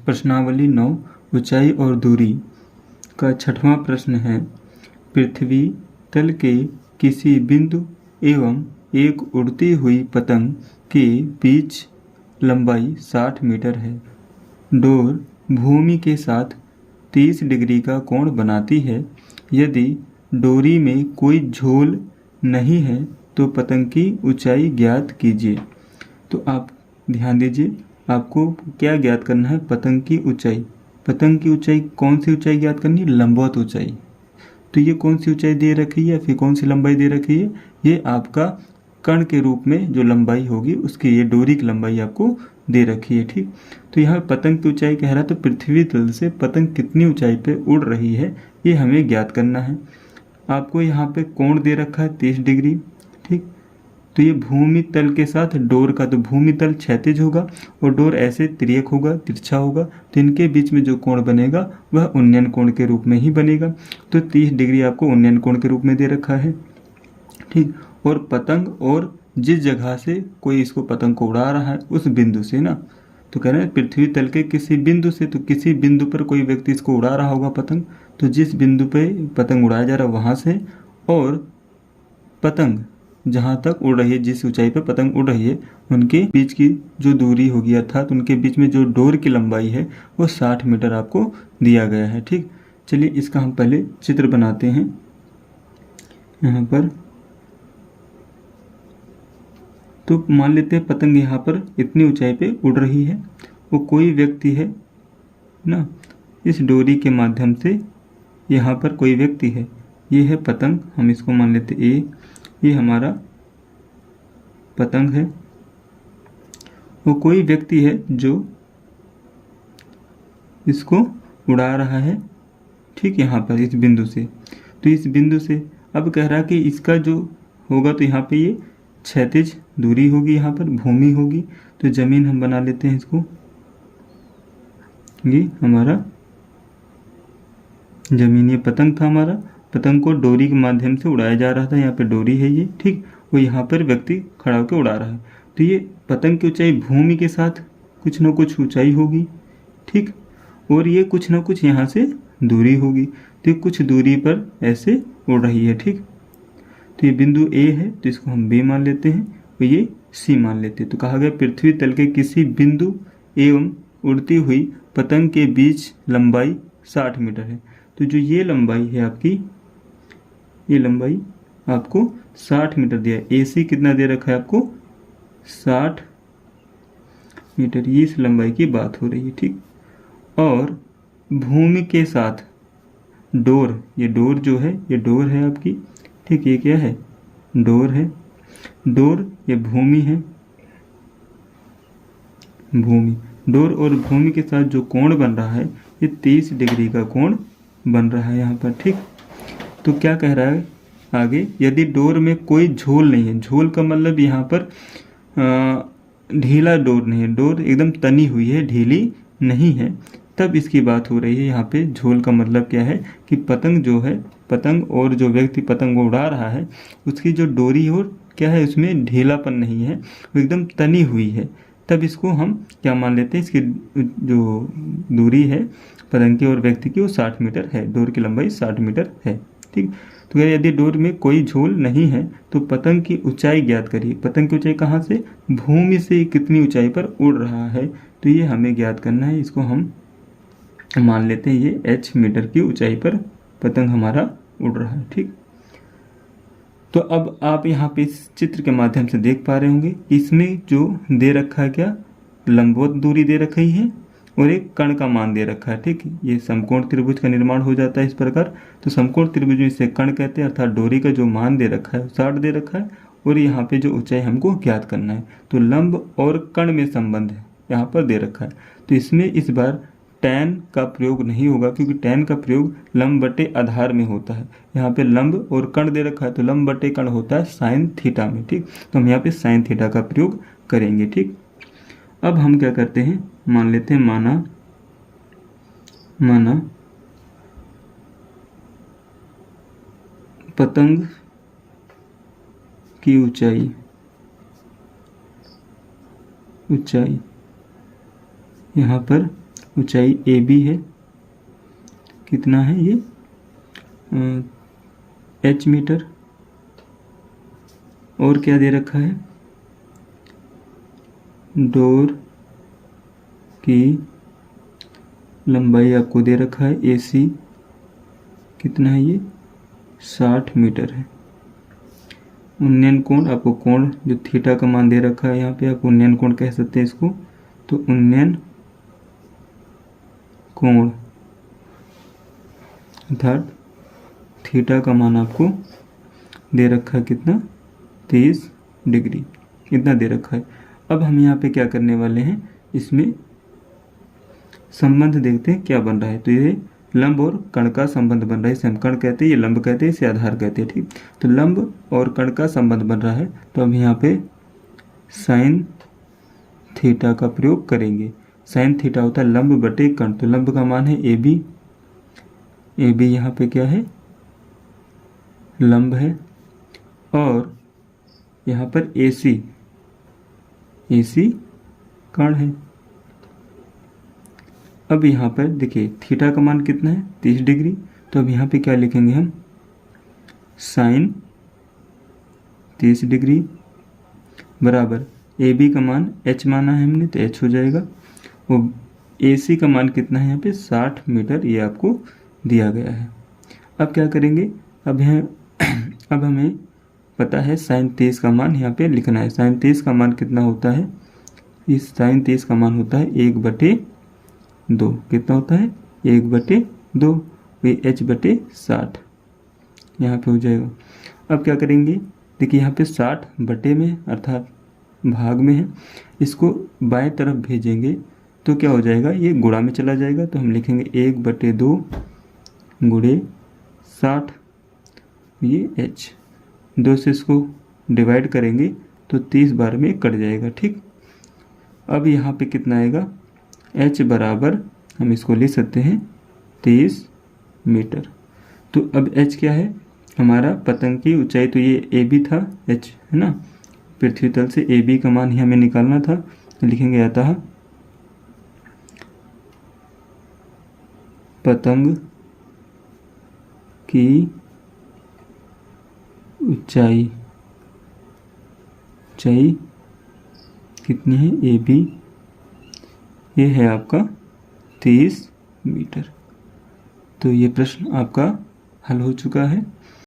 प्रश्नावली 9 ऊंचाई और दूरी का 6वां प्रश्न है। पृथ्वी तल के किसी बिंदु एवं एक उड़ती हुई पतंग के बीच लंबाई 60 मीटर है। डोर भूमि के साथ 30 डिग्री का कोण बनाती है। यदि डोरी में कोई झोल नहीं है तो पतंग की ऊंचाई ज्ञात कीजिए। तो आप ध्यान दीजिए, आपको क्या ज्ञात करना है? पतंग की ऊंचाई। पतंग की ऊंचाई, कौन सी ऊंचाई ज्ञात करनी है? लंबवत ऊंचाई। तो ये कौन सी ऊंचाई दे रखी है, फिर कौन सी लंबाई दे रखी है? ये आपका कण के रूप में जो लंबाई होगी उसकी ये डोरी की लंबाई आपको दे रखी है। ठीक, तो यहाँ पतंग की ऊंचाई कह रहा है, तो पृथ्वी तल से पतंग कितनी ऊंचाई पे उड़ रही है ये हमें ज्ञात करना है। आपको यहाँ पे कोण दे रखा है 30 डिग्री। ठीक, तो ये भूमि तल के साथ डोर का, तो भूमि तल क्षैतिज होगा और डोर ऐसे तिर्यक होगा, तिरछा होगा, तो इनके बीच में जो कोण बनेगा वह उन्नयन कोण के रूप में ही बनेगा। तो 30 डिग्री आपको उन्नयन कोण के रूप में दे रखा है। ठीक, और पतंग, और जिस जगह से कोई इसको पतंग को उड़ा रहा है उस बिंदु से ना, तो कह रहे हैं पृथ्वी तल के किसी बिंदु से, तो किसी बिंदु पर कोई व्यक्ति इसको उड़ा रहा होगा पतंग, तो जिस बिंदु पे पतंग उड़ाया जा रहा है वहाँ से, और पतंग जहाँ तक उड़ रही है, जिस ऊंचाई पर पतंग उड़ रही है, उनके बीच की जो दूरी होगी, अर्थात उनके बीच में जो डोर की लंबाई है वो 60 मीटर आपको दिया गया है। ठीक, चलिए इसका हम पहले चित्र बनाते हैं। यहाँ पर तो मान लेते हैं पतंग यहाँ पर इतनी ऊंचाई पे उड़ रही है, वो कोई व्यक्ति है ना, इस डोरी के माध्यम से यहाँ पर कोई व्यक्ति है, ये है पतंग, हम इसको मान लेते ए, ये हमारा पतंग है। वो कोई व्यक्ति है जो इसको उड़ा रहा है। ठीक, यहाँ पर इस बिंदु से, तो इस बिंदु से अब कह रहा है कि इसका जो होगा, तो यहाँ पे ये क्षैतिज दूरी होगी, यहाँ पर भूमि होगी, तो जमीन हम बना लेते हैं इसको, ये हमारा जमीन, ये पतंग था हमारा। पतंग को डोरी के माध्यम से उड़ाया जा रहा था, यहाँ पे डोरी है ये। ठीक, वो यहाँ पर व्यक्ति खड़ा होकर उड़ा रहा है, तो ये पतंग की ऊंचाई भूमि के साथ कुछ न कुछ ऊंचाई होगी। ठीक, और ये कुछ न कुछ यहाँ से दूरी होगी, तो ये कुछ दूरी पर ऐसे उड़ रही है। ठीक, तो ये बिंदु ए है, तो इसको हम बी मान लेते हैं, और ये सी मान लेते हैं। तो कहा गया पृथ्वी तल के किसी बिंदु एवं उड़ती हुई पतंग के बीच लंबाई 60 मीटर है। तो जो ये लंबाई है आपकी, ये लंबाई आपको 60 मीटर दिया है। ए सी कितना दे रखा है आपको? 60 मीटर, ये इस लंबाई की बात हो रही है। ठीक, और भूमि के साथ डोर, ये डोर जो है ये डोर है आपकी। ठीक, ये क्या है? डोर है। डोर ये भूमि है, भूमि, डोर और भूमि के साथ जो कोण बन रहा है ये 30 डिग्री का कोण बन रहा है यहाँ पर। ठीक, तो क्या कह रहा है आगे? यदि डोर में कोई झोल नहीं है, झोल का मतलब यहाँ पर ढीला डोर नहीं है, डोर एकदम तनी हुई है, ढीली नहीं है, तब इसकी बात हो रही है। यहाँ पे झोल का मतलब क्या है कि पतंग जो है, पतंग और जो व्यक्ति पतंग को उड़ा रहा है उसकी जो डोरी हो क्या है, उसमें ढीलापन नहीं है, वो एकदम तनी हुई है, तब इसको हम क्या मान लेते हैं? इसकी जो दूरी है पतंग की और व्यक्ति की वो 60 मीटर है, डोर की लंबाई 60 मीटर है। ठीक, तो यदि डोर में कोई झोल नहीं है तो पतंग की ऊंचाई ज्ञात करिए। पतंग की ऊंचाई कहाँ से? भूमि से कितनी ऊंचाई पर उड़ रहा है, तो ये हमें ज्ञात करना है। इसको हम मान लेते हैं ये h मीटर की ऊंचाई पर पतंग हमारा उड़ रहा है। ठीक, तो अब आप यहाँ पे इस चित्र के माध्यम से देख पा रहे होंगे, इसमें जो दे रखा है क्या, लंबवत दूरी दे रखी है और एक कण का मान दे रखा है। ठीक, ये समकोण त्रिभुज का निर्माण हो जाता है इस प्रकार। तो समकोण त्रिभुज में इसे कण कहते हैं, अर्थात डोरी का जो मान दे रखा है 60 दे रखा है, और यहाँ पे जो ऊंचाई हमको ज्ञात करना है। तो लंब और कण में संबंध है यहाँ पर दे रखा है, तो इसमें इस बार टैन का प्रयोग नहीं होगा, क्योंकि टैन का प्रयोग लंब बटे आधार में होता है। यहाँ पे लंब और कण दे रखा है, तो लंब बटे कण होता है साइन थीटा में। ठीक, तो हम यहाँ पे साइन थीटा का प्रयोग करेंगे। ठीक, अब हम क्या करते हैं, मान लेते हैं माना पतंग की ऊंचाई यहाँ पर ऊंचाई ए बी है, कितना है ये h मीटर। और क्या दे रखा है, डोर की लंबाई आपको दे रखा है ए सी, कितना है ये 60 मीटर है। उन्नयन कोण, आपको कोण जो थीटा का मान दे रखा है यहाँ पे, आप उन्नयन कोण कह सकते हैं इसको। तो उन्नयन कोण अर्थात थीटा का मान आपको दे रखा है कितना 30 डिग्री, इतना दे रखा है। अब हम यहाँ पे क्या करने वाले हैं, इसमें संबंध देखते हैं क्या बन रहा है। तो ये लंब और कण का संबंध बन रहा है, इसे हम कण कहते हैं, ये लंब कहते हैं, इसे आधार कहते हैं। ठीक, तो लंब और कण का संबंध बन रहा है। तो हम यहाँ पे साइन थीटा का प्रयोग करेंगे। साइन थीटा होता है लंब बटे कण। तो लंब का मान है ए बी, ए बी यहाँ पे क्या है लंब है, और यहाँ पर ए सी, ए सी कण है। अब यहाँ पर देखिए थीटा का मान कितना है 30 डिग्री। तो अब यहाँ पे क्या लिखेंगे हम, साइन 30 डिग्री बराबर ए बी का मान h माना है हमने, तो h हो जाएगा। वो ए सी का मान कितना है यहाँ पे 60 मीटर, ये आपको दिया गया है। अब क्या करेंगे, अब हमें पता है साइन 30 का मान यहाँ पे लिखना है। साइन 30 का मान कितना होता है, इस साइन 30 का मान होता है 1/2। कितना होता है 1/2, ये h/60 यहाँ पे हो जाएगा। अब क्या करेंगे, देखिए यहाँ पे 60 बटे में अर्थात भाग में है, इसको बाएं तरफ भेजेंगे तो क्या हो जाएगा, ये गुणा में चला जाएगा। तो हम लिखेंगे 1/2 गुणे 60, ये h, 2 से इसको डिवाइड करेंगे तो 30 बार में कट जाएगा। ठीक, अब यहाँ पे कितना आएगा, h बराबर हम इसको लिख सकते हैं 30 मीटर। तो अब h क्या है, हमारा पतंग की ऊंचाई, तो ये ए बी था, h है ना, पृथ्वी तल से ए बी का मान ही हमें निकालना था। तो लिखेंगे अतः पतंग की ऊंचाई कितनी है ए बी, ये है आपका 30 मीटर। तो ये प्रश्न आपका हल हो चुका है।